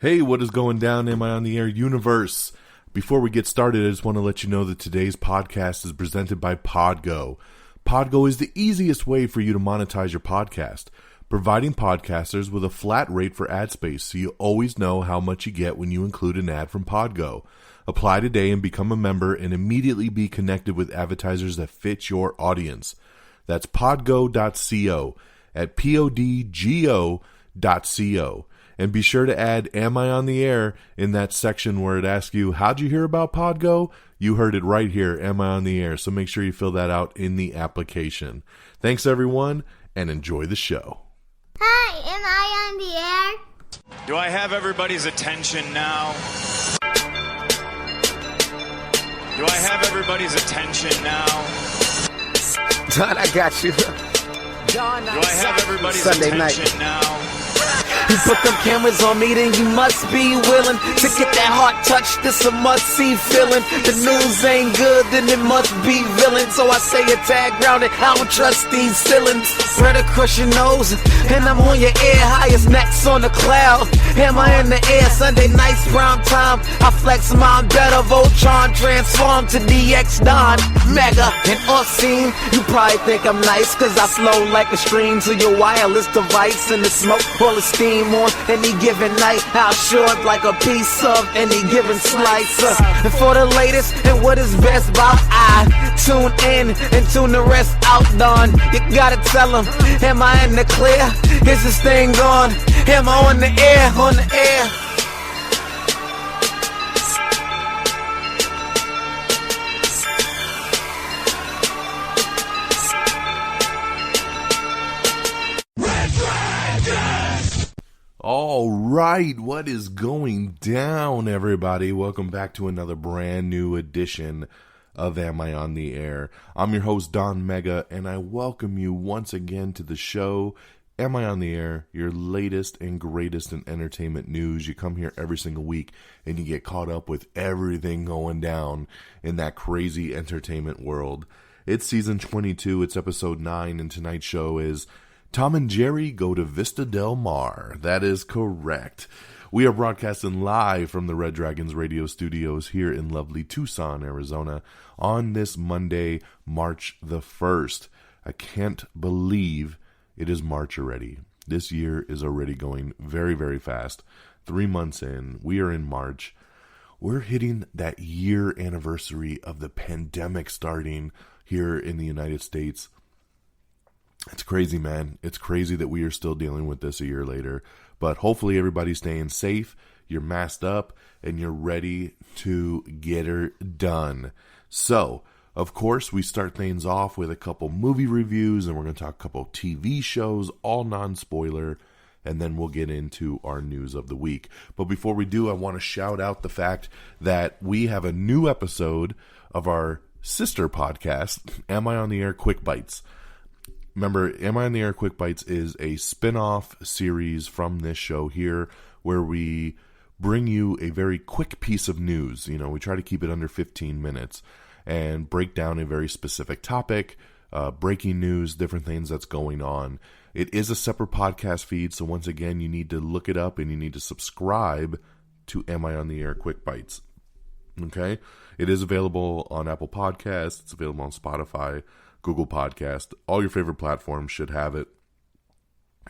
Hey, what is going down, Am I on the Air universe? Before we get started, I just want to let you know that today's podcast is presented by Podgo. Podgo is the easiest way for you to monetize your podcast, providing podcasters with a flat rate for ad space so you always know how much you get when you include an ad from Podgo. Apply today and become a member and immediately be connected with advertisers that fit your audience. That's podgo.co at podgo.co. And be sure to add Am I on the Air in that section where it asks you, how'd you hear about Podgo? You heard it right here, Am I on the Air? So make sure you fill that out in the application. Thanks, everyone, and enjoy the show. Hi, am I on the air? Do I have everybody's attention now? Do I have everybody's attention now? John, I got you. John, do I have everybody's Sunday attention night. now? You put them cameras on me, then you must be willing to get that heart touch. This a must-see feeling. The news ain't good, then it must be villain. So I say a tag grounded, I don't trust these ceilings. Spread across your nose, and I'm on your ear. Highest necks on the cloud. Am I in the air? Sunday nights, prime time. I flex my better. Voltron transform to DX Don. Mega and Orsine. You probably think I'm nice, cause I flow like a stream to your wireless device. And the smoke all the steam on any given night. I'll short like a piece of any given slice. And for the latest and what is best about I tune in and tune the rest out, Don. You gotta tell them, am I in the clear? Is this thing on? Am I on the air? On the air? All right, what is going down, everybody? Welcome back to another brand new edition of Am I on the Air? I'm your host, Don Mega, and I welcome you once again to the show, Am I on the Air? Your latest and greatest in entertainment news. You come here every single week, and you get caught up with everything going down in that crazy entertainment world. It's season 22, it's episode 9, and tonight's show is Tom and Jerry Go to Vista Del Mar. That is correct. We are broadcasting live from the Red Dragons radio studios here in lovely Tucson, Arizona on this Monday, March the 1st. I can't believe it is March already. This year is already going very, very fast. 3 months in, we are in March. We're hitting that year anniversary of the pandemic starting here in the United States. It's crazy, man. It's crazy that we are still dealing with this a year later. But hopefully everybody's staying safe, you're masked up, and you're ready to get her done. So, of course, we start things off with a couple movie reviews, and we're going to talk a couple TV shows, all non-spoiler, and then we'll get into our news of the week. But before we do, I want to shout out the fact that we have a new episode of our sister podcast, Am I on the Air Quick Bites. Remember, Am I on the Air Quick Bites is a spin-off series from this show here where we bring you a very quick piece of news. You know, we try to keep it under 15 minutes and break down a very specific topic, breaking news, different things that's going on. It is a separate podcast feed, so once again, you need to look it up and you need to subscribe to Am I on the Air Quick Bites. Okay? It is available on Apple Podcasts. It's available on Spotify, Google Podcast, all your favorite platforms should have it.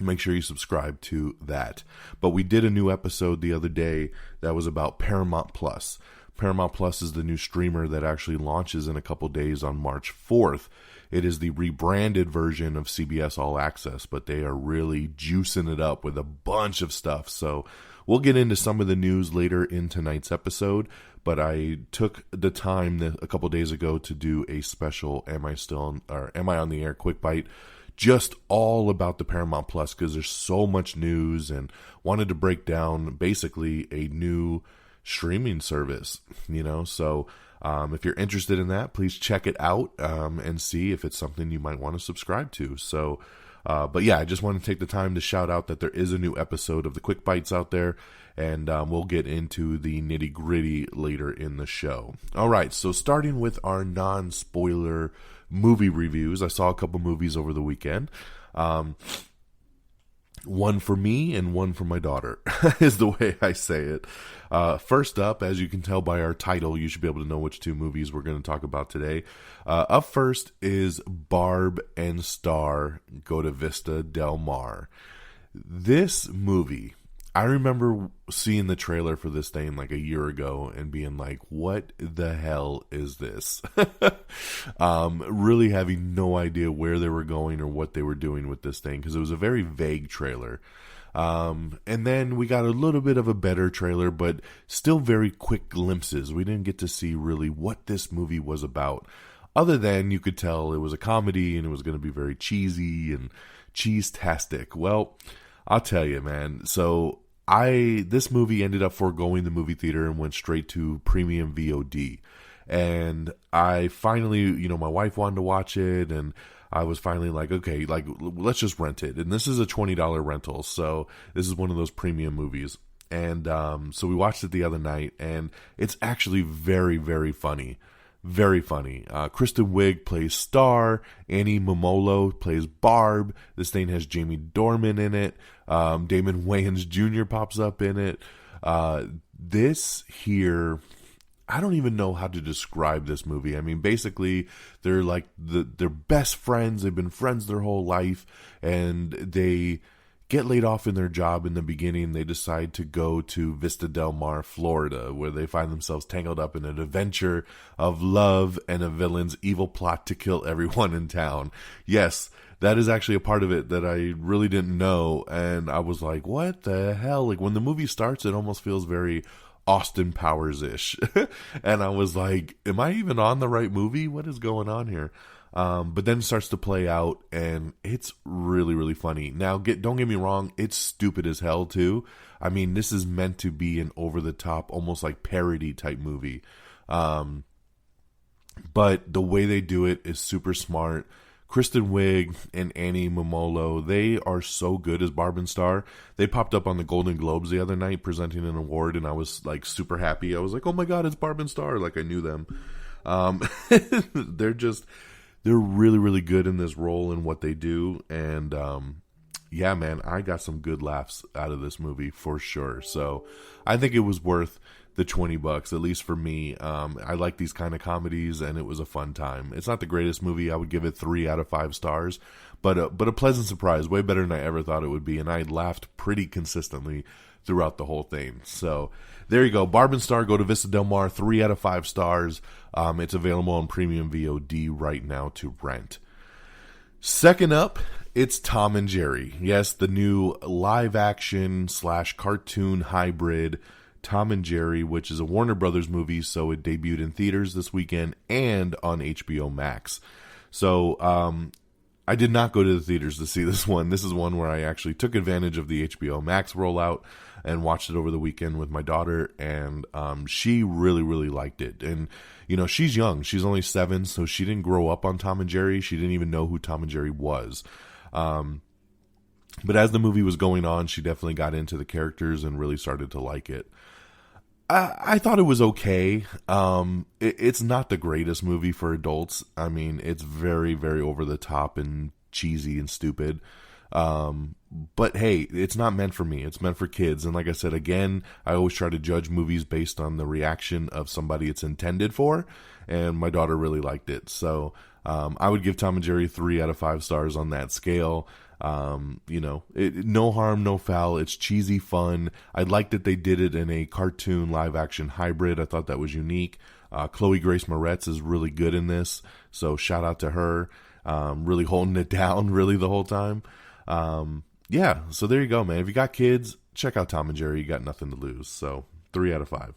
Make sure you subscribe to that. But we did a new episode the other day that was about Paramount Plus. Paramount Plus is the new streamer that actually launches in a couple days on March 4th. It is the rebranded version of CBS All Access, but they are really juicing it up with a bunch of stuff. So we'll get into some of the news later in tonight's episode, but I took the time a couple days ago to do a special Am I on the Air Quick Bite, just all about the Paramount Plus, because there's so much news, and wanted to break down basically a new streaming service, you know. So if you're interested in that, please check it out and see if it's something you might want to subscribe to. So but yeah, I just want to take the time to shout out that there is a new episode of the Quick Bites out there, and we'll get into the nitty gritty later in the show. All right, so starting with our non-spoiler movie reviews, I saw a couple movies over the weekend. One for me and one for my daughter is the way I say it. First up, as you can tell by our title, you should be able to know which two movies we're going to talk about today. Up first is Barb and Star Go to Vista Del Mar. This movie, I remember seeing the trailer for this thing like a year ago and being like, what the hell is this? Really having no idea where they were going or what they were doing with this thing, because it was a very vague trailer. And then we got a little bit of a better trailer, but still very quick glimpses. We didn't get to see really what this movie was about, other than you could tell it was a comedy and it was going to be very cheesy and cheese-tastic. Well, I'll tell you, man. So this movie ended up foregoing the movie theater and went straight to premium VOD. And I finally, my wife wanted to watch it, and I was finally like, okay, like, let's just rent it. And this is a $20 rental, so this is one of those premium movies. And so we watched it the other night, and it's actually very, very funny. Very funny. Kristen Wiig plays Star. Annie Momolo plays Barb. This thing has Jamie Dornan in it. Damon Wayans Jr. pops up in it. This here, I don't even know how to describe this movie. I mean, basically, they're like they're best friends. They've been friends their whole life, and they get laid off in their job in the beginning. They decide to go to Vista Del Mar, Florida, where they find themselves tangled up in an adventure of love and a villain's evil plot to kill everyone in town. Yes, that is actually a part of it that I really didn't know, and I was like, what the hell? Like, when the movie starts, it almost feels very Austin Powers-ish. And I was like, am I even on the right movie? What is going on here? But then it starts to play out, and it's really, really funny. Now, don't get me wrong, it's stupid as hell, too. I mean, this is meant to be an over-the-top, almost like parody-type movie. But the way they do it is super smart. Kristen Wiig and Annie Momolo, they are so good as Barb and Star. They popped up on the Golden Globes the other night presenting an award, and I was, like, super happy. I was like, oh my god, it's Barb and Star. Like, I knew them. They're really, really good in this role and what they do. And, yeah, man, I got some good laughs out of this movie for sure. So I think it was worth the $20, at least for me. I like these kind of comedies, and it was a fun time. It's not the greatest movie. I would give it 3 out of 5 stars, but a pleasant surprise, way better than I ever thought it would be. And I laughed pretty consistently throughout the whole thing. So there you go. Barb and Star Go to Vista Del Mar, 3 out of 5 stars. It's available on premium VOD right now to rent. Second up, it's Tom and Jerry. Yes, the new live action / cartoon hybrid Tom and Jerry, which is a Warner Brothers movie, so it debuted in theaters this weekend and on HBO Max. So I did not go to the theaters to see this one. This is one where I actually took advantage of the HBO Max rollout and watched it over the weekend with my daughter, and she really, really liked it. And, she's young. She's only 7, so she didn't grow up on Tom and Jerry. She didn't even know who Tom and Jerry was. But as the movie was going on, she definitely got into the characters and really started to like it. I thought it was okay. It's not the greatest movie for adults. I mean, it's very, very over the top and cheesy and stupid. But hey, it's not meant for me. It's meant for kids. And like I said, again, I always try to judge movies based on the reaction of somebody it's intended for. And my daughter really liked it. So I would give Tom and Jerry 3 out of 5 stars on that scale. No harm, no foul. It's cheesy fun. I liked that they did it in a cartoon live action hybrid. I thought that was unique. Chloe Grace Moretz is really good in this, so shout out to her. Really holding it down really the whole time. Yeah, so there you go, man. If you got kids, check out Tom and Jerry. You got nothing to lose. So 3 out of 5.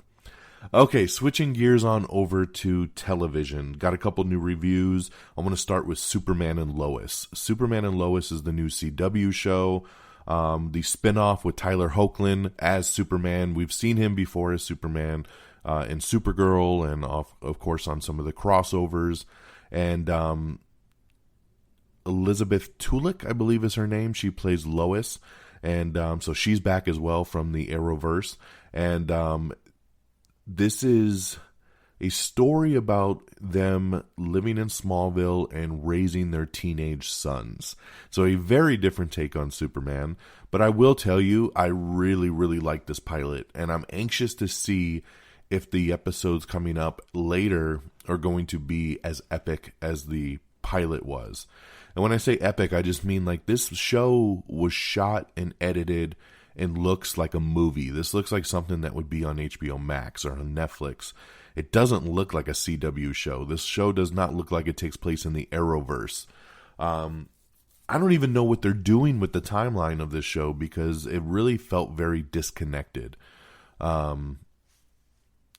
Okay, switching gears on over to television. Got a couple new reviews. I'm going to start with Superman and Lois. Superman and Lois is the new CW show. The spinoff with Tyler Hoechlin as Superman. We've seen him before as Superman in Supergirl and, of course, on some of the crossovers. And Elizabeth Tulik, I believe is her name. She plays Lois. And so she's back as well from the Arrowverse. And this is a story about them living in Smallville and raising their teenage sons. So a very different take on Superman. But I will tell you, I really, really like this pilot. And I'm anxious to see if the episodes coming up later are going to be as epic as the pilot was. And when I say epic, I just mean like this show was shot and edited and looks like a movie. This looks like something that would be on HBO Max or on Netflix. It doesn't look like a CW show. This show does not look like it takes place in the Arrowverse. I don't even know what they're doing with the timeline of this show because it really felt very disconnected.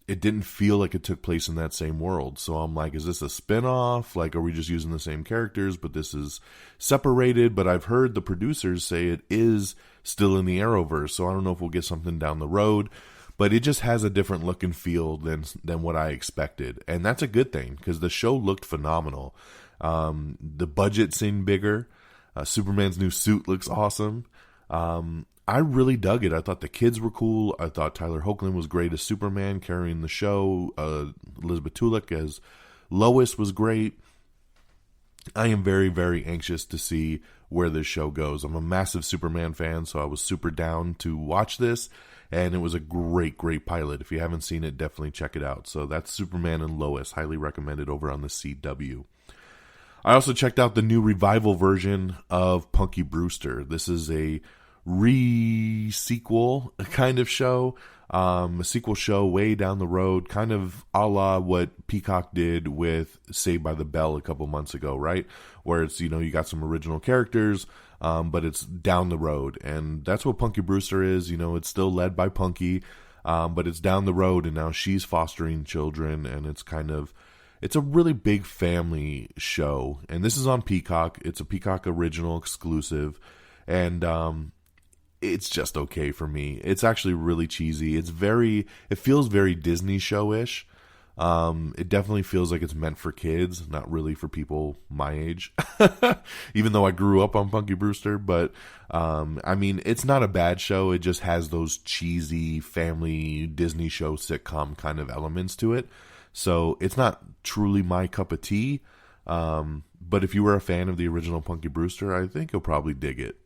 It didn't feel like it took place in that same world. So I'm like, is this a spinoff? Like, are we just using the same characters, but this is separated? But I've heard the producers say it is still in the Arrowverse. So I don't know if we'll get something down the road. But it just has a different look and feel than what I expected. And that's a good thing because the show looked phenomenal. The budget seemed bigger. Superman's new suit looks awesome. I really dug it. I thought the kids were cool. I thought Tyler Hoechlin was great as Superman, carrying the show. Elizabeth Tulloch as Lois was great. I am very, very anxious to see where this show goes. I'm a massive Superman fan, so I was super down to watch this. And it was a great, great pilot. If you haven't seen it, definitely check it out. So that's Superman and Lois. Highly recommended over on the CW. I also checked out the new revival version of Punky Brewster. This is a re-sequel kind of show, a sequel show way down the road, kind of a la what Peacock did with Saved by the Bell a couple months ago, right? Where it's, you got some original characters, but it's down the road. And that's what Punky Brewster is. It's still led by Punky, but it's down the road, and now she's fostering children, and it's a really big family show. And this is on Peacock. It's a Peacock original exclusive. And it's just okay for me. It's actually really cheesy. It feels very Disney show-ish. It definitely feels like it's meant for kids, not really for people my age. Even though I grew up on Punky Brewster, but it's not a bad show. It just has those cheesy family Disney show sitcom kind of elements to it. So it's not truly my cup of tea. But if you were a fan of the original Punky Brewster, I think you'll probably dig it.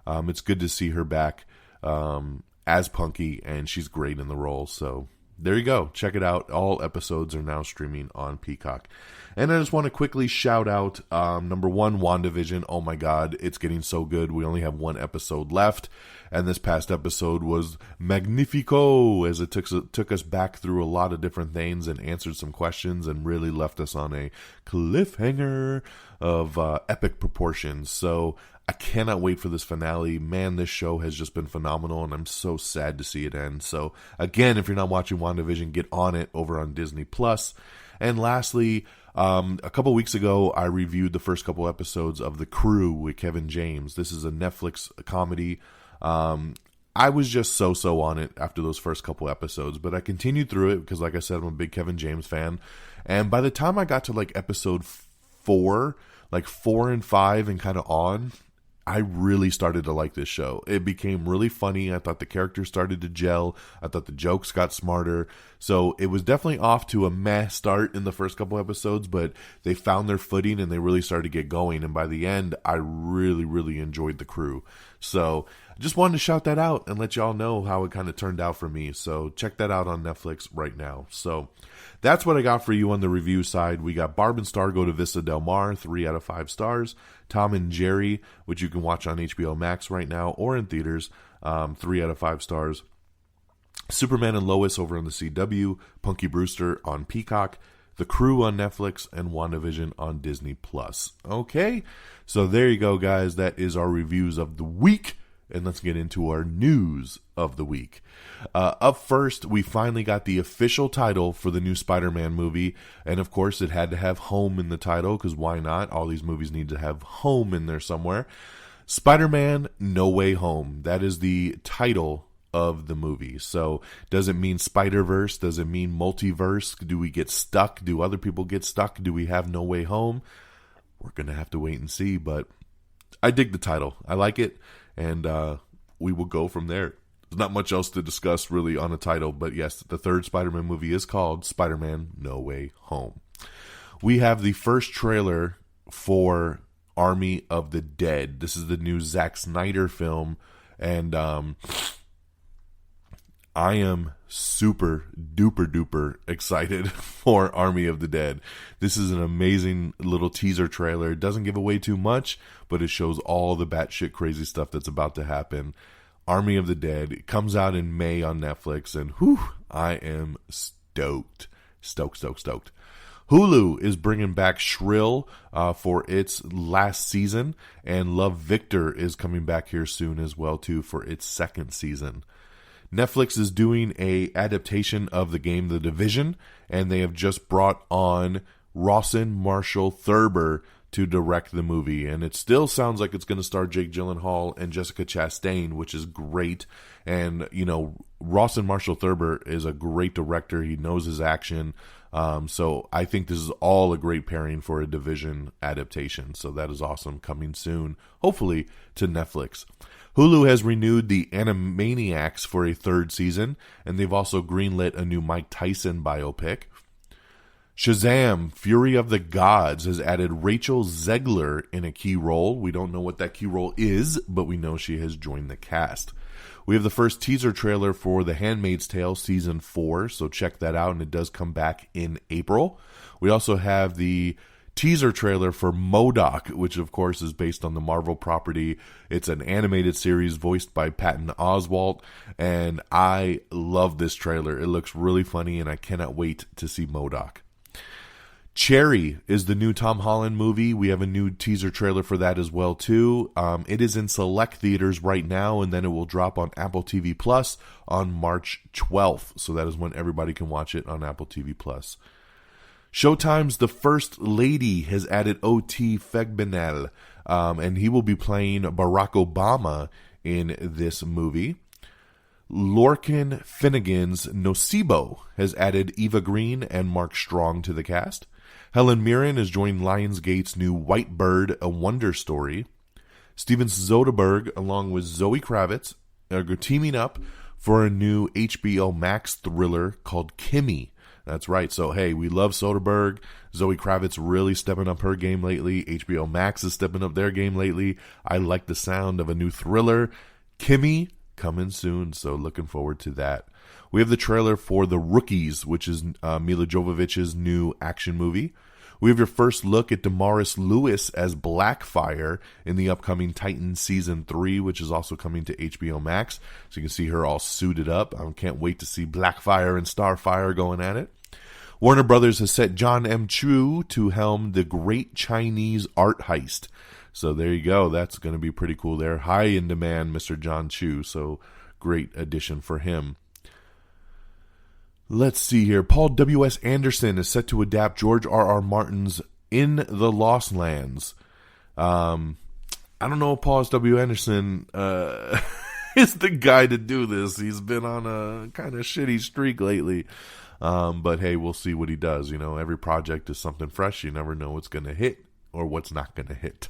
It's good to see her back as Punky, and she's great in the role. So there you go. Check it out. All episodes are now streaming on Peacock. And I just want to quickly shout out, number one, WandaVision. Oh my God, it's getting so good. We only have one episode left. And this past episode was magnifico, as it took us back through a lot of different things and answered some questions and really left us on a cliffhanger of epic proportions. So I cannot wait for this finale. Man, this show has just been phenomenal, and I'm so sad to see it end. So again, if you're not watching WandaVision, get on it over on Disney+. And lastly, a couple weeks ago, I reviewed the first couple episodes of The Crew with Kevin James. This is a Netflix comedy. I was just so on it after those first couple episodes, but I continued through it because, like I said, I'm a big Kevin James fan. And by the time I got to like episode 4, like 4 and 5 and kind of on, I really started to like this show. It became really funny. I thought the characters started to gel. I thought the jokes got smarter. So it was definitely off to a meh start in the first couple episodes, but they found their footing and they really started to get going. And by the end, I really, really enjoyed The Crew. So I just wanted to shout that out and let y'all know how it kind of turned out for me. So check that out on Netflix right now. So that's what I got for you on the review side. We got Barb and Star Go to Vista Del Mar, 3 out of 5 stars. Tom and Jerry, which you can watch on HBO Max right now or in theaters, 3 out of 5 stars. Superman and Lois over on the CW, Punky Brewster on Peacock, The Crew on Netflix, and WandaVision on Disney+. Okay, so there you go, guys. That is our reviews of the week. And let's get into our news of the week. Up first, we finally got the official title for the new Spider-Man movie. And of course, it had to have home in the title, because why not? All these movies need to have home in there somewhere. Spider-Man No Way Home. That is the title of the movie. So does it mean Spider-Verse? Does it mean multiverse? Do we get stuck? Do other people get stuck? Do we have No Way Home? We're going to have to wait and see, but I dig the title. I like it. And we will go from there. There's not much else to discuss really on a title, but yes, the third Spider-Man movie is called Spider-Man No Way Home. We have the first trailer for Army of the Dead. This is the new Zack Snyder film, and I am super duper duper excited for Army of the Dead. This is an amazing little teaser trailer. It doesn't give away too much, but it shows all the batshit crazy stuff that's about to happen. Army of the Dead. It comes out in May on Netflix, and whew, I am stoked. Stoked. Hulu is bringing back Shrill for its last season, and Love Victor is coming back here soon as well too for its second season. Netflix is doing a adaptation of the game The Division, and they have just brought on Rawson Marshall Thurber to direct the movie, and it still sounds like it's going to star Jake Gyllenhaal and Jessica Chastain, which is great. And you know, Rawson Marshall Thurber is a great director. He knows his action. So I think this is all a great pairing for a Division adaptation. So that is awesome, coming soon, hopefully to Netflix. Hulu has renewed the Animaniacs for a third season, and they've also greenlit a new Mike Tyson biopic. Shazam! Fury of the Gods has added Rachel Zegler in a key role. We don't know what that key role is, but we know she has joined the cast. We have the first teaser trailer for The Handmaid's Tale Season 4, so check that out, and it does come back in April. We also have the teaser trailer for MODOK, which of course is based on the Marvel property. It's an animated series voiced by Patton Oswalt, and I love this trailer. It looks really funny, and I cannot wait to see MODOK. Cherry is the new Tom Holland movie. We have a new teaser trailer for that as well too. It is in select theaters right now, and then it will drop on Apple TV Plus on March 12th. So that is when everybody can watch it on Apple TV Plus. Showtime's The First Lady has added O.T. Fegbenel, and he will be playing Barack Obama in this movie. Lorcan Finnegan's Nocebo has added Eva Green and Mark Strong to the cast. Helen Mirren is joining Lionsgate's new White Bird, A Wonder Story. Steven Soderbergh, along with Zoe Kravitz, are teaming up for a new HBO Max thriller called Kimmy. That's right. So, hey, we love Soderbergh. Zoe Kravitz really stepping up her game lately. HBO Max is stepping up their game lately. I like the sound of a new thriller. Kimmy, coming soon, so looking forward to that. We have the trailer for The Rookies, which is Mila Jovovich's new action movie. We have your first look at Damaris Lewis as Blackfire in the upcoming Titans Season 3, which is also coming to HBO Max. So you can see her all suited up. I can't wait to see Blackfire and Starfire going at it. Warner Brothers has set John M. Chu to helm The Great Chinese Art Heist. So there you go. That's going to be pretty cool there. High in demand, Mr. John Chu. So great addition for him. Let's see here. Paul W.S. Anderson is set to adapt George R.R. Martin's In the Lost Lands. I don't know if Paul W. Anderson is the guy to do this. He's been on a kind of shitty streak lately. But hey, we'll see what he does. You know, every project is something fresh. You never know what's going to hit or what's not going to hit.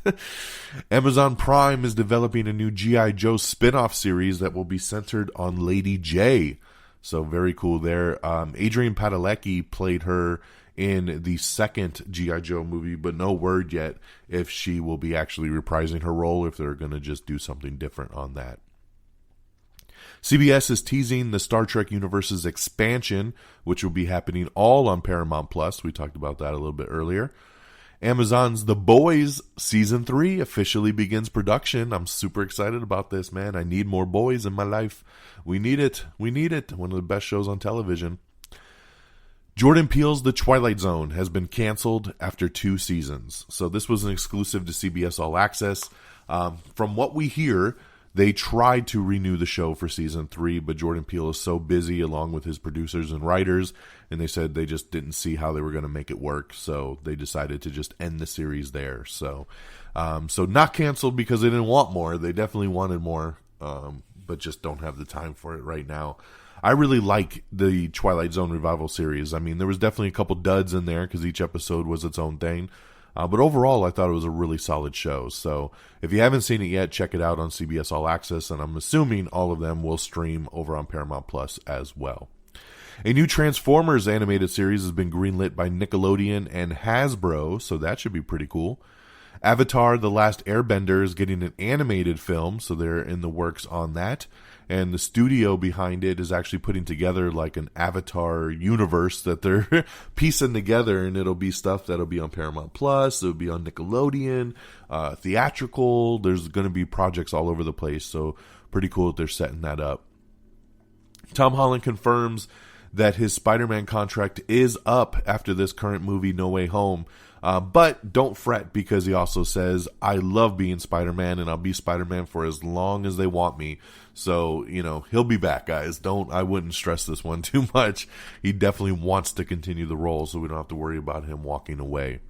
Amazon Prime is developing a new G.I. Joe spin-off series that will be centered on Lady J. So very cool there. Adrian Padalecki played her in the second G.I. Joe movie, but no word yet if she will be actually reprising her role, if they're going to just do something different on that. CBS is teasing the Star Trek universe's expansion, which will be happening all on Paramount Plus. We talked about that a little bit earlier. Amazon's The Boys Season 3 officially begins production. I'm super excited about this, man. I need more boys in my life. We need it. We need it. One of the best shows on television. Jordan Peele's The Twilight Zone has been canceled after 2 seasons. So this was an exclusive to CBS All Access. From what we hear, they tried to renew the show for season 3, but Jordan Peele is so busy along with his producers and writers, and they said they just didn't see how they were going to make it work, so they decided to just end the series there. So not canceled because they didn't want more. They definitely wanted more, but just don't have the time for it right now. I really like the Twilight Zone revival series. I mean, there was definitely a couple duds in there because each episode was its own thing. But overall, I thought it was a really solid show. So if you haven't seen it yet, check it out on CBS All Access, and I'm assuming all of them will stream over on Paramount Plus as well. A new Transformers animated series has been greenlit by Nickelodeon and Hasbro, so that should be pretty cool. Avatar: The Last Airbender is getting an animated film, so they're in the works on that. And the studio behind it is actually putting together like an Avatar universe that they're piecing together, and it'll be stuff that'll be on Paramount Plus, it'll be on Nickelodeon, theatrical. There's going to be projects all over the place, so pretty cool that they're setting that up. Tom Holland confirms that his Spider-Man contract is up after this current movie, No Way Home. But don't fret, because he also says, I love being Spider-Man, and I'll be Spider-Man for as long as they want me. So, he'll be back, guys. I wouldn't stress this one too much. He definitely wants to continue the role, so we don't have to worry about him walking away.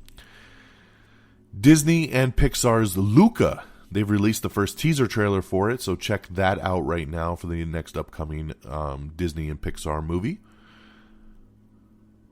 Disney and Pixar's Luca. They've released the first teaser trailer for it, so check that out right now for the next upcoming Disney and Pixar movie.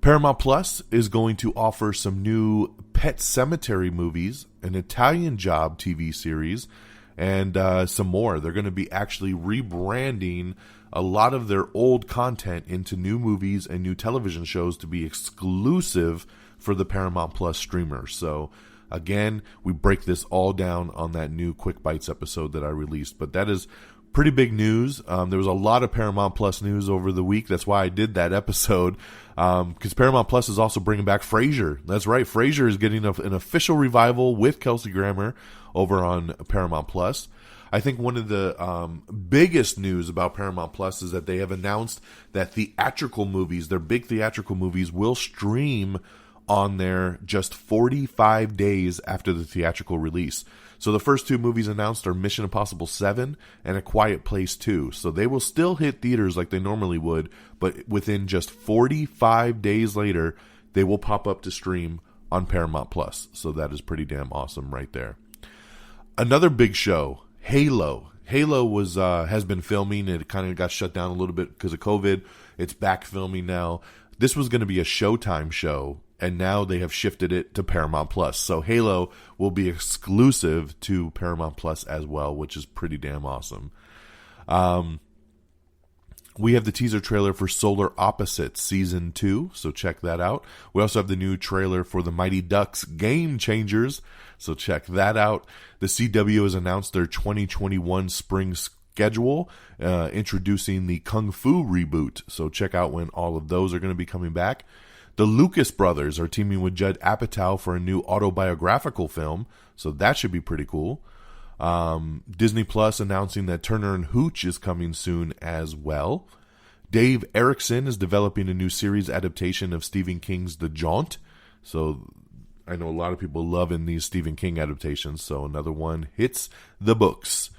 Paramount Plus is going to offer some new Pet Sematary movies, an Italian Job TV series, and some more. They're going to be actually rebranding a lot of their old content into new movies and new television shows to be exclusive for the Paramount Plus streamers. So, again, we break this all down on that new Quick Bites episode that I released. But that is pretty big news. There was a lot of Paramount Plus news over the week. That's why I did that episode. Because Paramount Plus is also bringing back Frasier. That's right. Frasier is getting an official revival with Kelsey Grammer over on Paramount Plus. I think one of the biggest news about Paramount Plus is that they have announced that theatrical movies, their big theatrical movies, will stream on there just 45 days after the theatrical release. So the first two movies announced are Mission Impossible 7 and A Quiet Place 2. So they will still hit theaters like they normally would, but within just 45 days later, they will pop up to stream on Paramount Plus. So that is pretty damn awesome right there. Another big show, Halo. Halo has been filming. It kind of got shut down a little bit because of COVID. It's back filming now. This was going to be a Showtime show, and now they have shifted it to Paramount Plus. So Halo will be exclusive to Paramount Plus as well, which is pretty damn awesome. We have the teaser trailer for Solar Opposites Season 2, so check that out. We also have the new trailer for the Mighty Ducks Game Changers, so check that out. The CW has announced their 2021 spring schedule, introducing the Kung Fu Reboot, so check out when all of those are going to be coming back. The Lucas brothers are teaming with Judd Apatow for a new autobiographical film, so that should be pretty cool. Disney Plus announcing that Turner and Hooch is coming soon as well. Dave Erickson is developing a new series adaptation of Stephen King's The Jaunt. So I know a lot of people loving these Stephen King adaptations, so another one hits the books.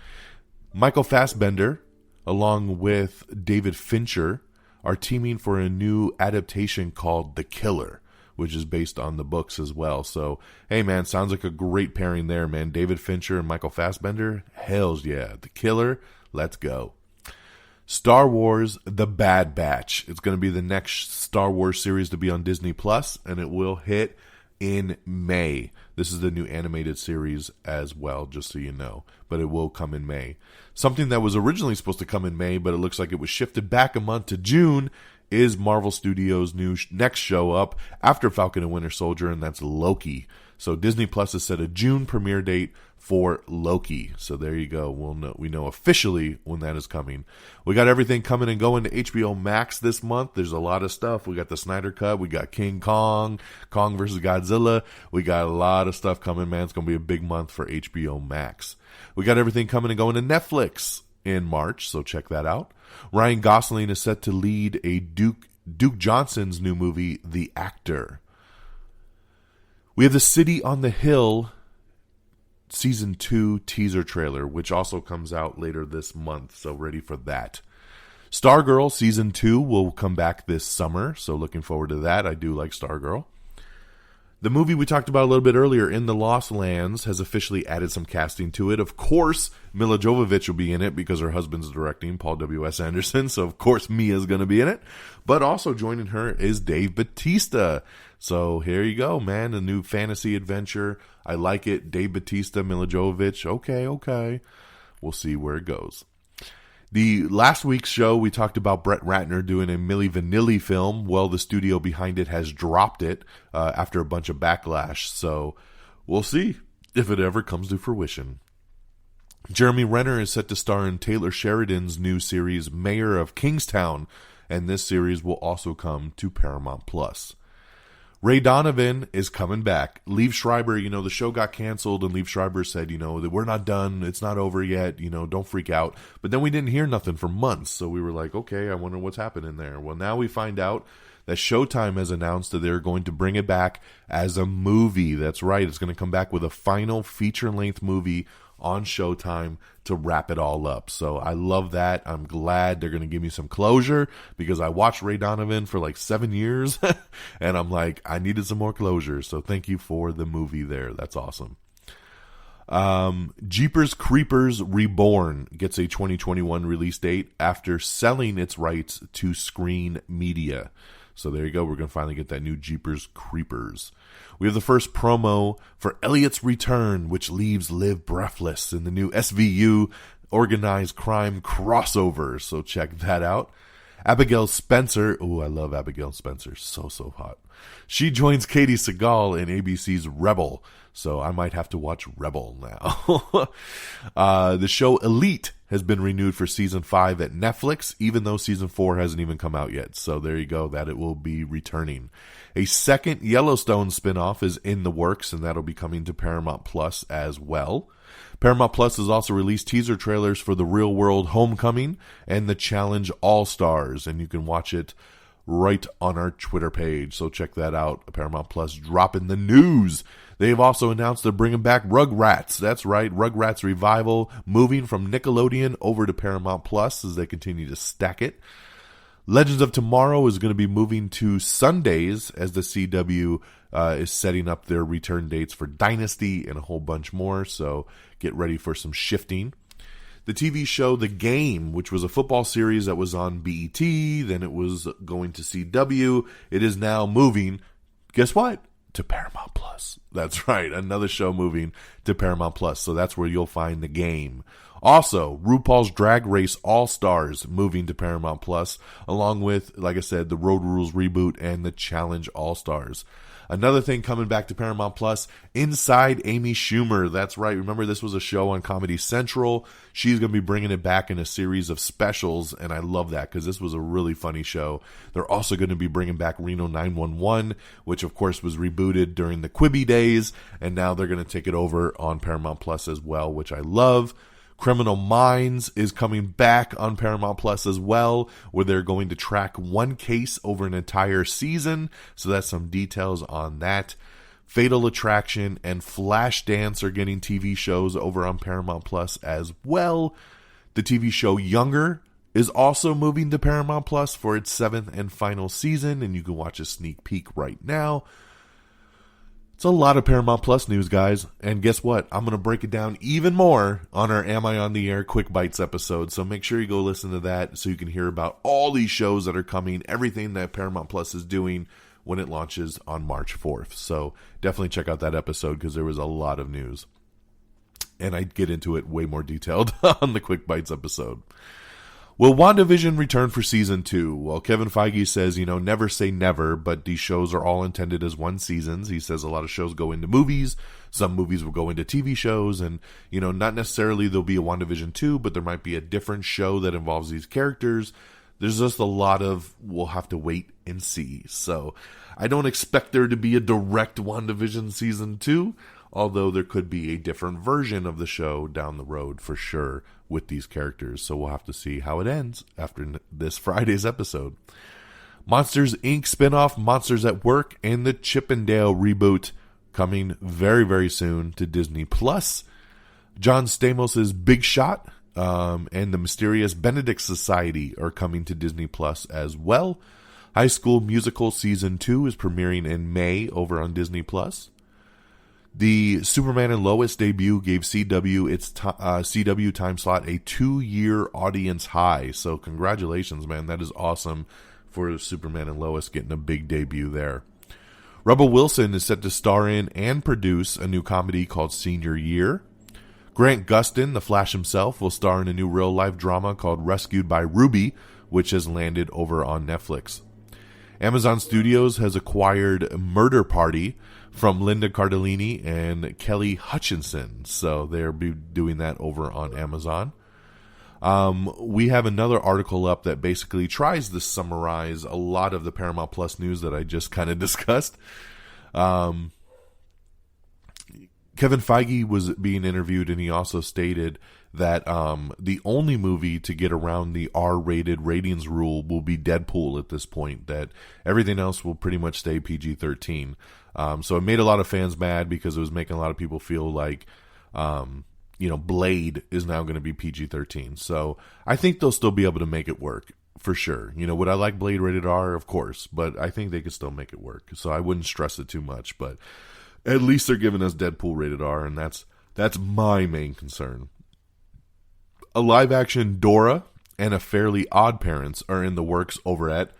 Michael Fassbender, along with David Fincher, are teaming for a new adaptation called The Killer, which is based on the books as well. So, hey man, sounds like a great pairing there, man. David Fincher and Michael Fassbender, hells yeah. The Killer, let's go. Star Wars The Bad Batch. It's going to be the next Star Wars series to be on Disney Plus, and it will hit in May. This is the new animated series as well, just so you know. But it will come in May. Something that was originally supposed to come in May, but it looks like it was shifted back a month to June, is Marvel Studios' new next show up after Falcon and Winter Soldier, and that's Loki. So Disney Plus has set a June premiere date for Loki. So there you go. We know officially when that is coming. We got everything coming and going to HBO Max this month. There's a lot of stuff. We got the Snyder Cut. We got King Kong, Kong versus Godzilla. We got a lot of stuff coming, man. It's going to be a big month for HBO Max. We got everything coming and going to Netflix in March, so check that out. Ryan Gosling is set to lead a Duke Johnson's new movie, The Actor. We have The City on the Hill Season 2 teaser trailer, which also comes out later this month, so ready for that. Stargirl Season 2 will come back this summer, so looking forward to that. I do like Stargirl. The movie we talked about a little bit earlier, In the Lost Lands, has officially added some casting to it. Of course, Mila Jovovich will be in it because her husband's directing, Paul W.S. Anderson. So, of course, Mia's going to be in it. But also joining her is Dave Bautista. So, here you go, man. A new fantasy adventure. I like it. Dave Bautista, Mila Jovovich. Okay. We'll see where it goes. The last week's show, we talked about Brett Ratner doing a Milli Vanilli film. Well, the studio behind it has dropped it after a bunch of backlash. So we'll see if it ever comes to fruition. Jeremy Renner is set to star in Taylor Sheridan's new series, Mayor of Kingstown. And this series will also come to Paramount+. Ray Donovan is coming back. Liev Schreiber, the show got canceled, and Liev Schreiber said, that we're not done. It's not over yet. Don't freak out. But then we didn't hear nothing for months. So we were like, okay, I wonder what's happening there. Well, now we find out that Showtime has announced that they're going to bring it back as a movie. That's right. It's going to come back with a final feature-length movie on Showtime to wrap it all up. So I love that. I'm glad they're going to give me some closure because I watched Ray Donovan for like 7 years and I'm like, I needed some more closure. So thank you for the movie there. That's awesome. Jeepers Creepers Reborn gets a 2021 release date after selling its rights to Screen Media. So there you go. We're going to finally get that new Jeepers Creepers. We have the first promo for Elliot's Return, which leaves Liv breathless in the new SVU organized crime crossover. So check that out. Abigail Spencer. Oh, I love Abigail Spencer. So hot. She joins Katie Sagal in ABC's Rebel. So I might have to watch Rebel now. The show Elite has been renewed for season 5 at Netflix, even though season 4 hasn't even come out yet. So there you go, that it will be returning. A second Yellowstone spinoff is in the works, and that'll be coming to Paramount Plus as well. Paramount Plus has also released teaser trailers for The Real World Homecoming and The Challenge All-Stars, and you can watch it right on our Twitter page. So check that out. Paramount Plus dropping the news. They've also announced they're bringing back Rugrats. That's right, Rugrats Revival, moving from Nickelodeon over to Paramount Plus as they continue to stack it. Legends of Tomorrow is going to be moving to Sundays as the CW is setting up their return dates for Dynasty and a whole bunch more. So get ready for some shifting. The TV show The Game, which was a football series that was on BET, then it was going to CW. It is now moving, guess what? To Paramount Plus. That's right, another show moving to Paramount Plus. So that's where you'll find The Game. Also, RuPaul's Drag Race All-Stars moving to Paramount Plus, along with, like I said, the Road Rules Reboot and the Challenge All-Stars. Another thing coming back to Paramount Plus, Inside Amy Schumer. That's right. Remember, this was a show on Comedy Central. She's going to be bringing it back in a series of specials, and I love that because this was a really funny show. They're also going to be bringing back Reno 911, which, of course, was rebooted during the Quibi days, and now they're going to take it over on Paramount Plus as well, which I love. Criminal Minds is coming back on Paramount Plus as well, where they're going to track one case over an entire season. So that's some details on that. Fatal Attraction and Flashdance are getting TV shows over on Paramount Plus as well. The TV show Younger is also moving to Paramount Plus for its 7th and final season, and you can watch a sneak peek right now. It's a lot of Paramount Plus news, guys. And guess what? I'm going to break it down even more on our Am I on the Air Quick Bites episode. So make sure you go listen to that so you can hear about all these shows that are coming, everything that Paramount Plus is doing when it launches on March 4th. So definitely check out that episode because there was a lot of news. And I get into it way more detailed on the Quick Bites episode. Will WandaVision return for season 2? Well, Kevin Feige says, never say never, but these shows are all intended as one seasons. He says a lot of shows go into movies. Some movies will go into TV shows, and, not necessarily there'll be a WandaVision 2, but there might be a different show that involves these characters. There's just a lot of, we'll have to wait and see. So I don't expect there to be a direct WandaVision season 2, although there could be a different version of the show down the road for sure with these characters. So we'll have to see how it ends after this Friday's episode. Monsters, Inc. spinoff Monsters at Work and the Chip and Dale reboot coming very, very soon to Disney+. John Stamos' Big Shot and the Mysterious Benedict Society are coming to Disney+ as well. High School Musical Season 2 is premiering in May over on Disney+. The Superman and Lois debut gave CW its CW time slot a 2-year audience high. So congratulations, man. That is awesome for Superman and Lois getting a big debut there. Rebel Wilson is set to star in and produce a new comedy called Senior Year. Grant Gustin, the Flash himself, will star in a new real-life drama called Rescued by Ruby, which has landed over on Netflix. Amazon Studios has acquired Murder Party from Linda Cardellini and Kelly Hutchinson, so they'll be doing that over on Amazon. We have another article up that basically tries to summarize a lot of the Paramount Plus news that I just kind of discussed. Kevin Feige was being interviewed, and he also stated that the only movie to get around the R-rated ratings rule will be Deadpool at this point, that everything else will pretty much stay PG-13. So it made a lot of fans mad because it was making a lot of people feel like, Blade is now going to be PG-13. So I think they'll still be able to make it work, for sure. Would I like Blade rated R? Of course, but I think they could still make it work. So I wouldn't stress it too much, but at least they're giving us Deadpool rated R, and that's my main concern. A live-action Dora and a Fairly Odd Parents are in the works over at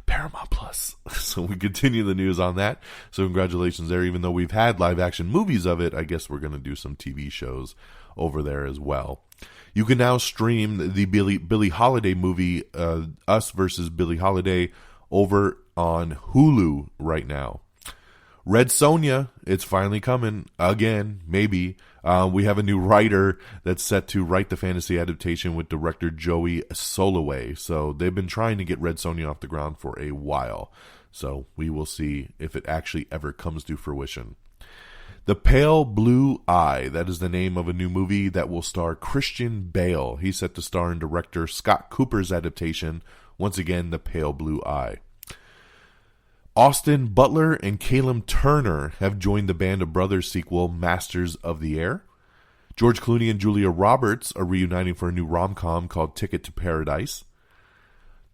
Paramount Plus. So we continue the news on that. So congratulations there. Even though we've had live-action movies of it, I guess we're going to do some TV shows over there as well. You can now stream the Billie Holiday movie, Us versus Billie Holiday, over on Hulu right now. Red Sonja, it's finally coming again, maybe. We have a new writer that's set to write the fantasy adaptation with director Joey Soloway. So they've been trying to get Red Sonja off the ground for a while. So we will see if it actually ever comes to fruition. The Pale Blue Eye, that is the name of a new movie that will star Christian Bale. He's set to star in director Scott Cooper's adaptation, once again, The Pale Blue Eye. Austin Butler and Caleb Turner have joined the Band of Brothers sequel, Masters of the Air. George Clooney and Julia Roberts are reuniting for a new rom-com called Ticket to Paradise.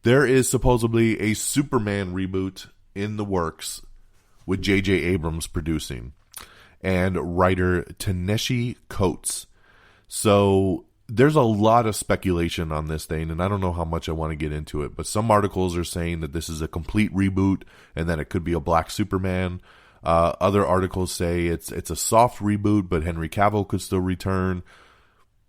There is supposedly a Superman reboot in the works with J.J. Abrams producing and writer Ta-Nehisi Coates. So there's a lot of speculation on this thing, and I don't know how much I want to get into it, but some articles are saying that this is a complete reboot and that it could be a black Superman. Other articles say it's a soft reboot, but Henry Cavill could still return.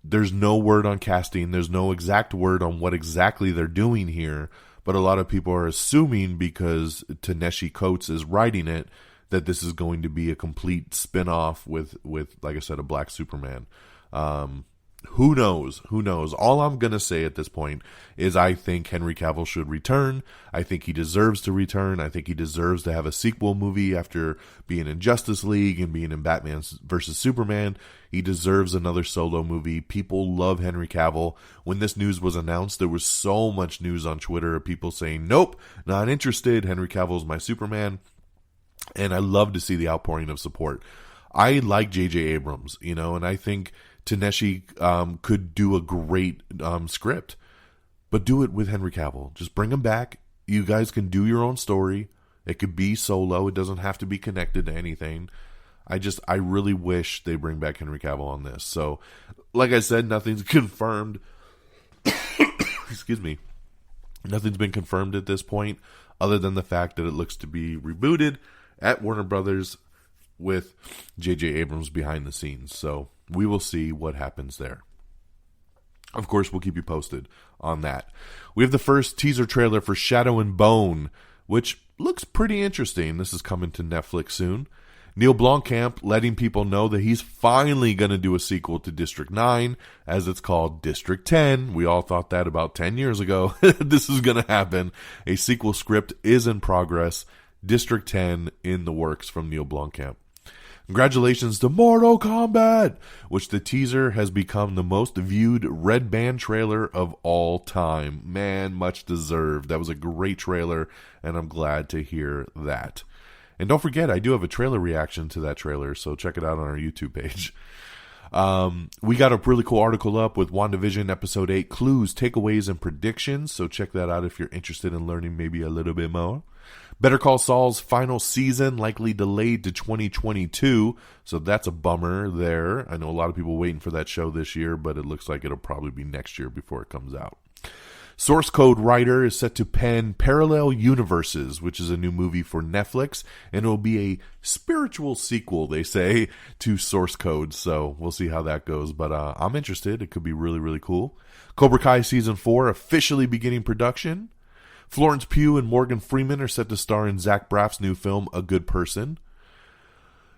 There's no word on casting. There's no exact word on what exactly they're doing here, but a lot of people are assuming, because Ta-Nehisi Coates is writing it, that this is going to be a complete spin-off with like I said, a black Superman. Who knows? Who knows? All I'm going to say at this point is I think Henry Cavill should return. I think he deserves to return. I think he deserves to have a sequel movie after being in Justice League and being in Batman versus Superman. He deserves another solo movie. People love Henry Cavill. When this news was announced, there was so much news on Twitter of people saying, nope, not interested. Henry Cavill is my Superman. And I love to see the outpouring of support. I like J.J. Abrams, and I think Ta-Nehisi could do a great script, but do it with Henry Cavill. Just bring him back. You guys can do your own story. It could be solo. It doesn't have to be connected to anything. I really wish they bring back Henry Cavill on this. So, like I said, nothing's confirmed. Excuse me. Nothing's been confirmed at this point, other than the fact that it looks to be rebooted at Warner Brothers with J.J. Abrams behind the scenes. So we will see what happens there. Of course, we'll keep you posted on that. We have the first teaser trailer for Shadow and Bone, which looks pretty interesting. This is coming to Netflix soon. Neil Blomkamp letting people know that he's finally going to do a sequel to District 9, as it's called District 10. We all thought that about 10 years ago. This is going to happen. A sequel script is in progress. District 10 in the works from Neil Blomkamp. Congratulations to Mortal Kombat, which the teaser has become the most viewed Red Band trailer of all time. Man, much deserved. That was a great trailer, and I'm glad to hear that. And don't forget, I do have a trailer reaction to that trailer, so check it out on our YouTube page. We got a really cool article up with WandaVision Episode 8 clues, takeaways, and predictions. So check that out if you're interested in learning maybe a little bit more. Better Call Saul's final season likely delayed to 2022. So that's a bummer there. I know a lot of people waiting for that show this year, but it looks like it'll probably be next year before it comes out. Source Code writer is set to pen Parallel Universes, which is a new movie for Netflix, and it will be a spiritual sequel, they say, to Source Code. So we'll see how that goes, but I'm interested. It could be really, really cool. Cobra Kai Season 4 officially beginning production. Florence Pugh and Morgan Freeman are set to star in Zach Braff's new film, A Good Person.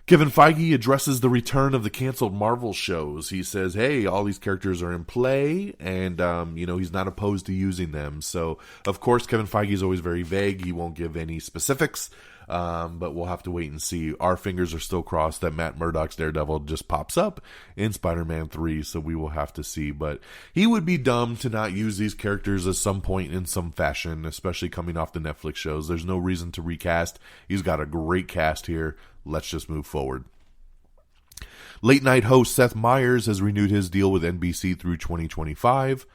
Kevin Feige addresses the return of the canceled Marvel shows. He says, hey, all these characters are in play, and, he's not opposed to using them. So, of course, Kevin Feige is always very vague. He won't give any specifics, but we'll have to wait and see. Our fingers are still crossed that Matt Murdock's Daredevil just pops up in Spider-Man 3, so we will have to see. But he would be dumb to not use these characters at some point in some fashion, especially coming off the Netflix shows. There's no reason to recast. He's got a great cast here. Let's just move forward. Late night host Seth Meyers has renewed his deal with NBC through 2025.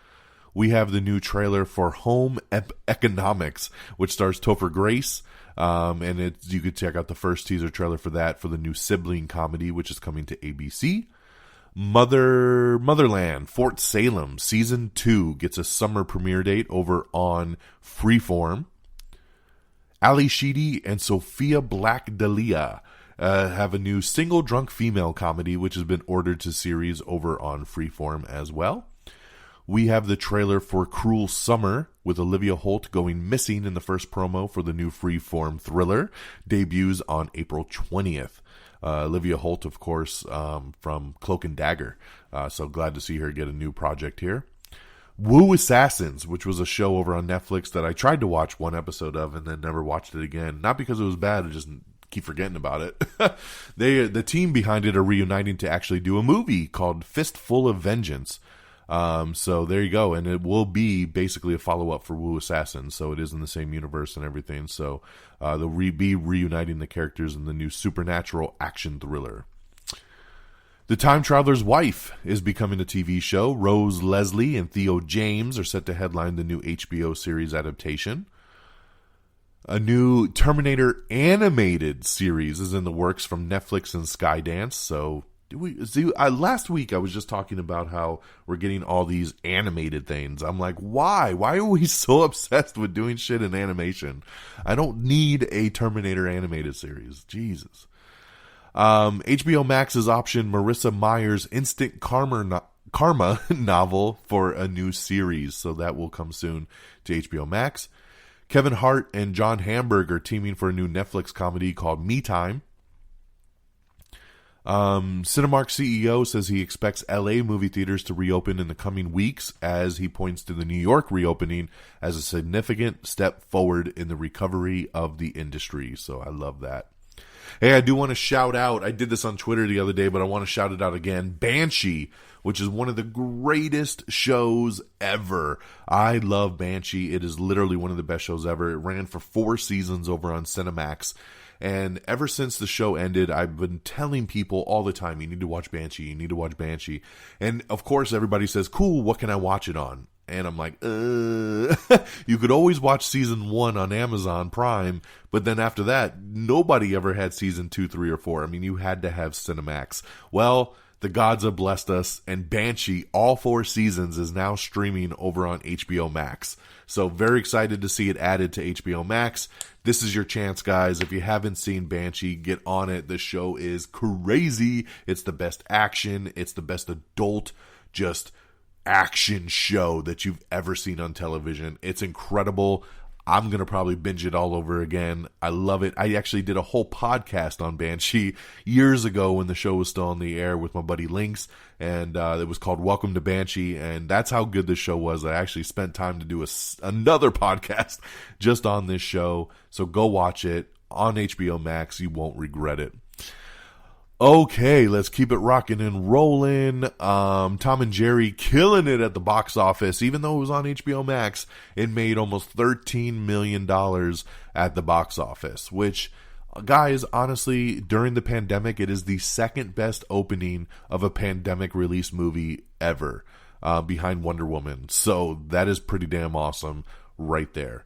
We have the new trailer for Home Economics, which stars Topher Grace. And you could check out the first teaser trailer for that for the new sibling comedy, which is coming to ABC. Motherland, Fort Salem, Season 2 gets a summer premiere date over on Freeform. Ali Sheedy and Sophia Black-D'Elia have a new single drunk female comedy, which has been ordered to series over on Freeform as well. We have the trailer for Cruel Summer, with Olivia Holt going missing in the first promo for the new Freeform thriller. Debuts on April 20th. Olivia Holt, of course, from Cloak and Dagger. So glad to see her get a new project here. Woo Assassins, which was a show over on Netflix that I tried to watch one episode of and then never watched it again. Not because it was bad, I just keep forgetting about it. The team behind it are reuniting to actually do a movie called Fistful of Vengeance. So there you go, and it will be basically a follow-up for Woo Assassins, so it is in the same universe and everything. So they'll be reuniting the characters in the new supernatural action thriller. The Time Traveler's Wife is becoming a TV show. Rose Leslie and Theo James are set to headline the new HBO series adaptation. A new Terminator animated series is in the works from Netflix and Skydance. So, last week I was just talking about how we're getting all these animated things. I'm like, why? Why are we so obsessed with doing shit in animation? I don't need a Terminator animated series. Jesus. HBO Max has optioned Marissa Meyer's Instant Karma novel for a new series, so that will come soon to HBO Max. Kevin Hart and John Hamburg are teaming for a new Netflix comedy called Me Time. Cinemark CEO says he expects LA movie theaters to reopen in the coming weeks, as he points to the New York reopening as a significant step forward in the recovery of the industry. So I love that. Hey, I do want to shout out, I did this on Twitter the other day, but I want to shout it out again, Banshee, which is one of the greatest shows ever. I love Banshee. It is literally one of the best shows ever. It ran for 4 seasons over on Cinemax. And ever since the show ended, I've been telling people all the time, you need to watch Banshee, you need to watch Banshee. And of course, everybody says, cool, what can I watch it on? And I'm like, you could always watch season 1 on Amazon Prime, but then after that, nobody ever had season 2, 3, or 4. I mean, you had to have Cinemax. Well, the gods have blessed us, and Banshee, all 4 seasons, is now streaming over on HBO Max. So very excited to see it added to HBO Max. This is your chance, guys. If you haven't seen Banshee, get on it. The show is crazy. It's the best action. It's the best adult, just action show that you've ever seen on television. It's incredible. I'm going to probably binge it all over again. I love it. I actually did a whole podcast on Banshee years ago when the show was still on the air with my buddy Lynx, and it was called Welcome to Banshee, and that's how good the show was. I actually spent time to do another podcast just on this show, so go watch it on HBO Max. You won't regret it. Okay, let's keep it rocking and rolling. Tom and Jerry killing it at the box office. Even though it was on HBO Max, it made almost $13 million at the box office, which Guys, honestly, during the pandemic, it is the second best opening of a pandemic release movie ever, behind Wonder Woman. So that is pretty damn awesome right there.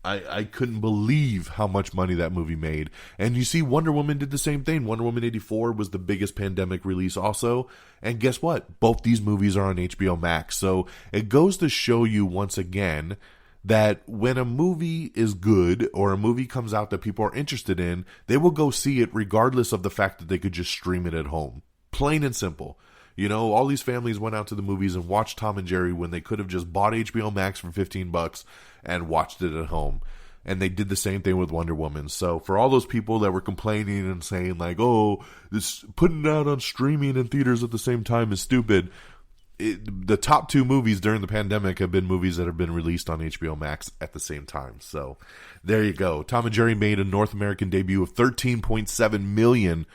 I couldn't believe how much money that movie made. And you see, Wonder Woman did the same thing. Wonder Woman 84 was the biggest pandemic release also. And guess what? Both these movies are on HBO Max. So it goes to show you once again that when a movie is good or a movie comes out that people are interested in, they will go see it regardless of the fact that they could just stream it at home. Plain and simple. You know, all these families went out to the movies and watched Tom and Jerry when they could have just bought HBO Max for $15 and watched it at home. And they did the same thing with Wonder Woman. So for all those people that were complaining and saying like, oh, this putting it out on streaming and theaters at the same time is stupid. The top two movies during the pandemic have been movies that have been released on HBO Max at the same time. So there you go. Tom and Jerry made a North American debut of $13.7 million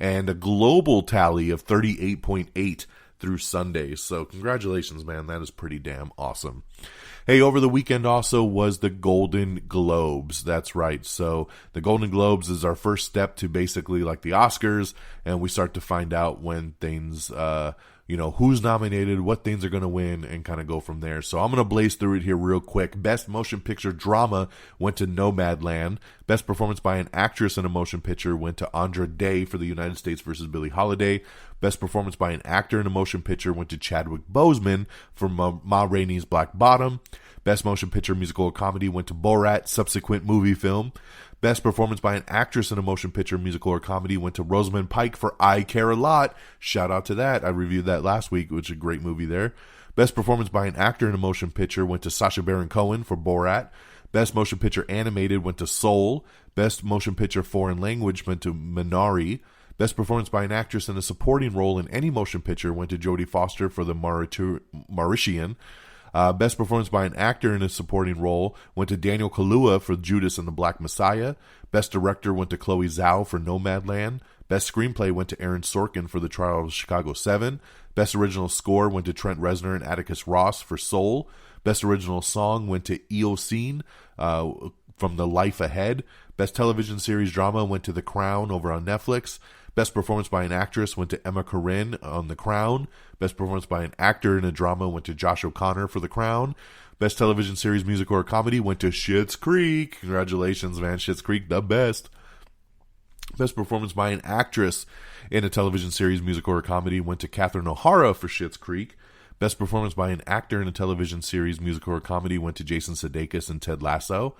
and a global tally of 38.8 through Sunday. So congratulations, man. That is pretty damn awesome. Hey, over the weekend also was the Golden Globes. That's right. So the Golden Globes is our first step to basically like the Oscars, and we start to find out when things, who's nominated, what things are going to win, and kind of go from there. So I'm going to blaze through it here real quick. Best Motion Picture Drama went to Nomadland. Best Performance by an Actress in a Motion Picture went to Andra Day for the United States versus Billie Holiday. Best Performance by an Actor in a Motion Picture went to Chadwick Boseman for Ma Rainey's Black Bottom. Best Motion Picture Musical or Comedy went to Borat, subsequent movie film. Best Performance by an Actress in a Motion Picture, Musical, or Comedy went to Rosamund Pike for I Care a Lot. Shout out to that. I reviewed that last week, which is a great movie there. Best Performance by an Actor in a Motion Picture went to Sacha Baron Cohen for Borat. Best Motion Picture Animated went to Soul. Best Motion Picture Foreign Language went to Minari. Best Performance by an Actress in a Supporting Role in any Motion Picture went to Jodie Foster for The Mauritian. Best Performance by an Actor in a Supporting Role went to Daniel Kaluuya for Judas and the Black Messiah. Best Director went to Chloe Zhao for Nomadland. Best Screenplay went to Aaron Sorkin for The Trial of Chicago 7. Best Original Score went to Trent Reznor and Atticus Ross for Soul. Best Original Song went to Eocene from The Life Ahead. Best Television Series Drama went to The Crown over on Netflix. Best Performance by an Actress went to Emma Corrin on The Crown. Best Performance by an Actor in a Drama went to Josh O'Connor for The Crown. Best Television Series Musical or Comedy went to Schitt's Creek. Congratulations, man. Schitt's Creek, the best. Best Performance by an Actress in a Television Series Musical or Comedy went to Catherine O'Hara for Schitt's Creek. Best Performance by an Actor in a Television Series Musical or Comedy went to Jason Sudeikis and Ted Lasso.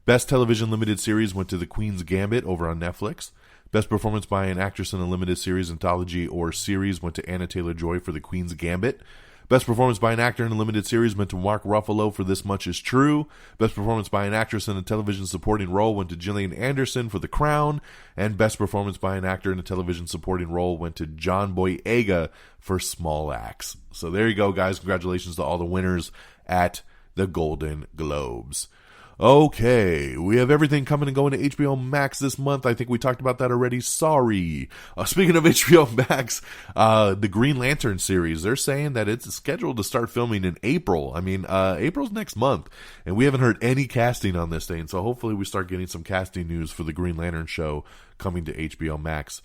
Best Television Limited Series went to The Queen's Gambit over on Netflix. Best Performance by an Actress in a Limited Series, Anthology, or Series went to Anna Taylor-Joy for The Queen's Gambit. Best Performance by an Actor in a Limited Series went to Mark Ruffalo for This Much Is True. Best Performance by an Actress in a Television Supporting Role went to Gillian Anderson for The Crown. And Best Performance by an Actor in a Television Supporting Role went to John Boyega for Small Axe. So there you go, guys. Congratulations to all the winners at the Golden Globes. Okay, we have everything coming and going to HBO Max this month. I think we talked about that already. Sorry. Speaking of HBO Max, the Green Lantern series, they're saying that it's scheduled to start filming in April. I mean, April's next month, and we haven't heard any casting on this thing, so hopefully we start getting some casting news for the Green Lantern show coming to HBO Max.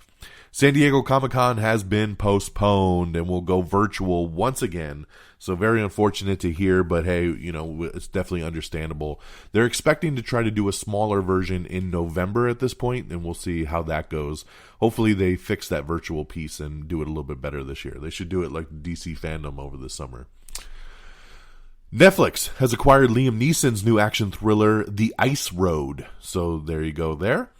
San Diego Comic-Con has been postponed and will go virtual once again. So very unfortunate to hear, but hey, it's definitely understandable. They're expecting to try to do a smaller version in November at this point, and we'll see how that goes. Hopefully they fix that virtual piece and do it a little bit better this year. They should do it like DC Fandom over the summer. Netflix has acquired Liam Neeson's new action thriller, The Ice Road. So there you go there.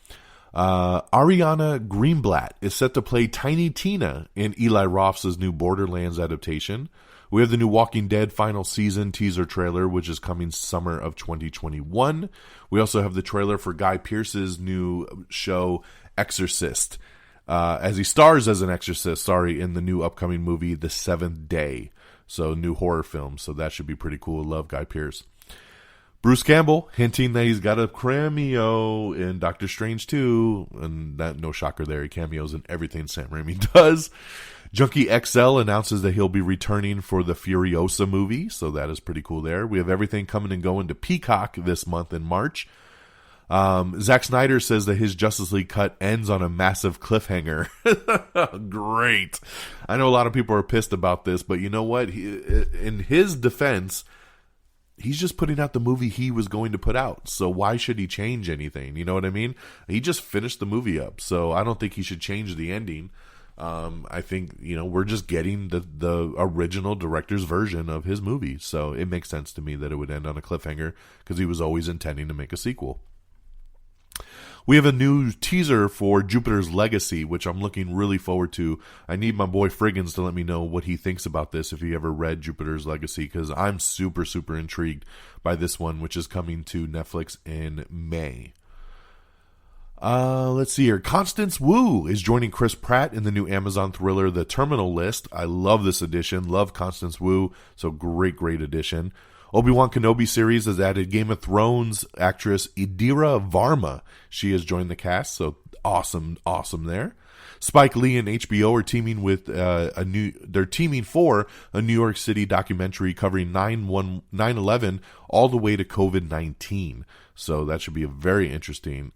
Ariana Greenblatt is set to play Tiny Tina in Eli Roth's new Borderlands adaptation. We have the new Walking Dead final season teaser trailer, which is coming summer of 2021. We also have the trailer for Guy Pearce's new show, Exorcist, as he stars as an exorcist, in the new upcoming movie, The Seventh Day. So, new horror film, so that should be pretty cool. Love Guy Pearce. Bruce Campbell hinting that he's got a cameo in Doctor Strange 2, and that no shocker there, he cameos in everything Sam Raimi does. Junkie XL announces that he'll be returning for the Furiosa movie, so that is pretty cool there. We have everything coming and going to Peacock this month in March. Zack Snyder says that his Justice League cut ends on a massive cliffhanger. Great. I know a lot of people are pissed about this, but you know what? In his defense, he's just putting out the movie he was going to put out. So why should he change anything? You know what I mean? He just finished the movie up. So I don't think he should change the ending. I think, we're just getting the original director's version of his movie. So it makes sense to me that it would end on a cliffhanger because he was always intending to make a sequel. We have a new teaser for Jupiter's Legacy, which I'm looking really forward to. I need my boy Friggins to let me know what he thinks about this if he ever read Jupiter's Legacy, because I'm super, super intrigued by this one, which is coming to Netflix in May. Let's see here. Constance Wu is joining Chris Pratt in the new Amazon thriller, The Terminal List. I love this edition. Love Constance Wu. So great edition. Obi-Wan Kenobi series has added Game of Thrones actress Indira Varma. She has joined the cast, so awesome there. Spike Lee and HBO are teaming with they're teaming for a New York City documentary covering 9/11 all the way to COVID-19. So that should be a very interesting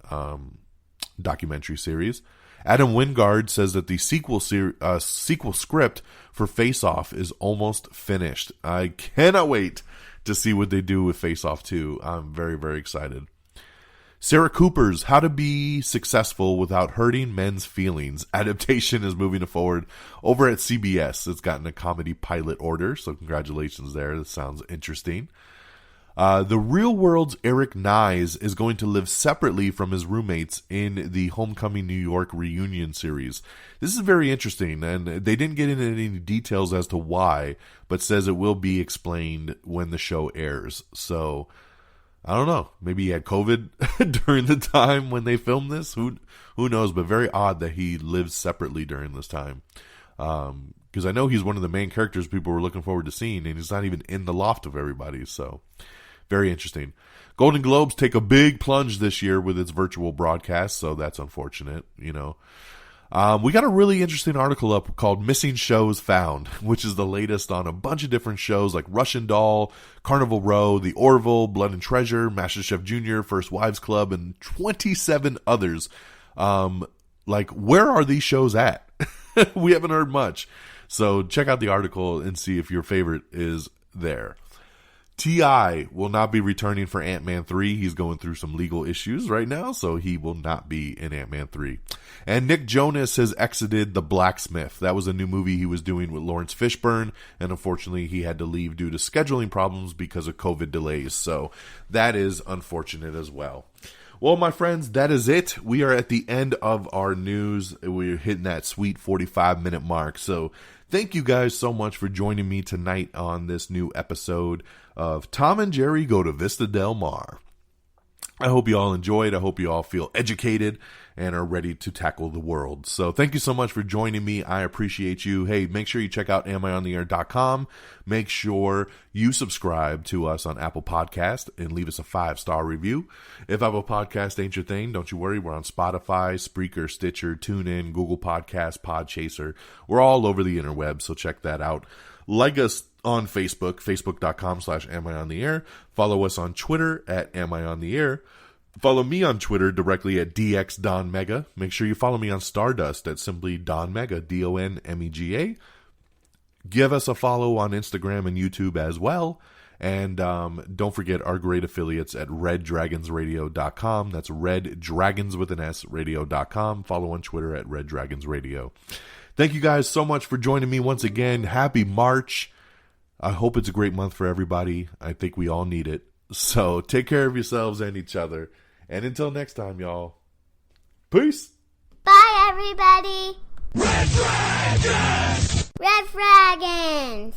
documentary series. Adam Wingard says that the sequel script for Face Off is almost finished. I cannot wait to see what they do with Face Off 2. I'm very, very excited. Sarah Cooper's How to Be Successful Without Hurting Men's Feelings adaptation is moving forward over at CBS. It's gotten a comedy pilot order, so congratulations there. That sounds interesting. The Real World's Eric Nyes is going to live separately from his roommates in the Homecoming New York reunion series. This is very interesting, and they didn't get into any details as to why, but says it will be explained when the show airs. So, I don't know. Maybe he had COVID during the time when they filmed this. Who knows? But very odd that he lives separately during this time. Because I know he's one of the main characters people were looking forward to seeing, and he's not even in the loft of everybody. So, very interesting. Golden Globes take a big plunge this year with its virtual broadcast, so that's unfortunate, We got a really interesting article up called Missing Shows Found, which is the latest on a bunch of different shows like Russian Doll, Carnival Row, The Orville, Blood and Treasure, MasterChef Junior, First Wives Club, and 27 others. Where are these shows at? We haven't heard much. So check out the article and see if your favorite is there. T.I. will not be returning for Ant-Man 3. He's going through some legal issues right now, so he will not be in Ant-Man 3. And Nick Jonas has exited The Blacksmith. That was a new movie he was doing with Lawrence Fishburne, and unfortunately he had to leave due to scheduling problems because of COVID delays. So that is unfortunate as well. Well, my friends, that is it. We are at the end of our news. We're hitting that sweet 45-minute mark. So thank you guys so much for joining me tonight on this new episode of Tom and Jerry Go to Vista Del Mar. I hope you all enjoyed. I hope you all feel educated and are ready to tackle the world. So thank you so much for joining me. I appreciate you. Hey, make sure you check out amiontheair.com. Make sure you subscribe to us on Apple Podcast and leave us a 5-star review. If Apple Podcast ain't your thing, don't you worry. We're on Spotify, Spreaker, Stitcher, TuneIn, Google Podcasts, Podchaser. We're all over the interweb, so check that out. Like us on Facebook, facebook.com/amiontheair. Follow us on Twitter at amiontheair. Follow me on Twitter directly at DXDonMega. Make sure you follow me on Stardust at simply Don Mega, DONMEGA. Give us a follow on Instagram and YouTube as well. And don't forget our great affiliates at reddragonsradio.com. That's Red Dragons with an S, radio.com. Follow on Twitter at Red Dragons Radio. Thank you guys so much for joining me once again. Happy March. I hope it's a great month for everybody. I think we all need it. So take care of yourselves and each other. And until next time, y'all. Peace. Bye, everybody. Red Dragons! Red Dragons.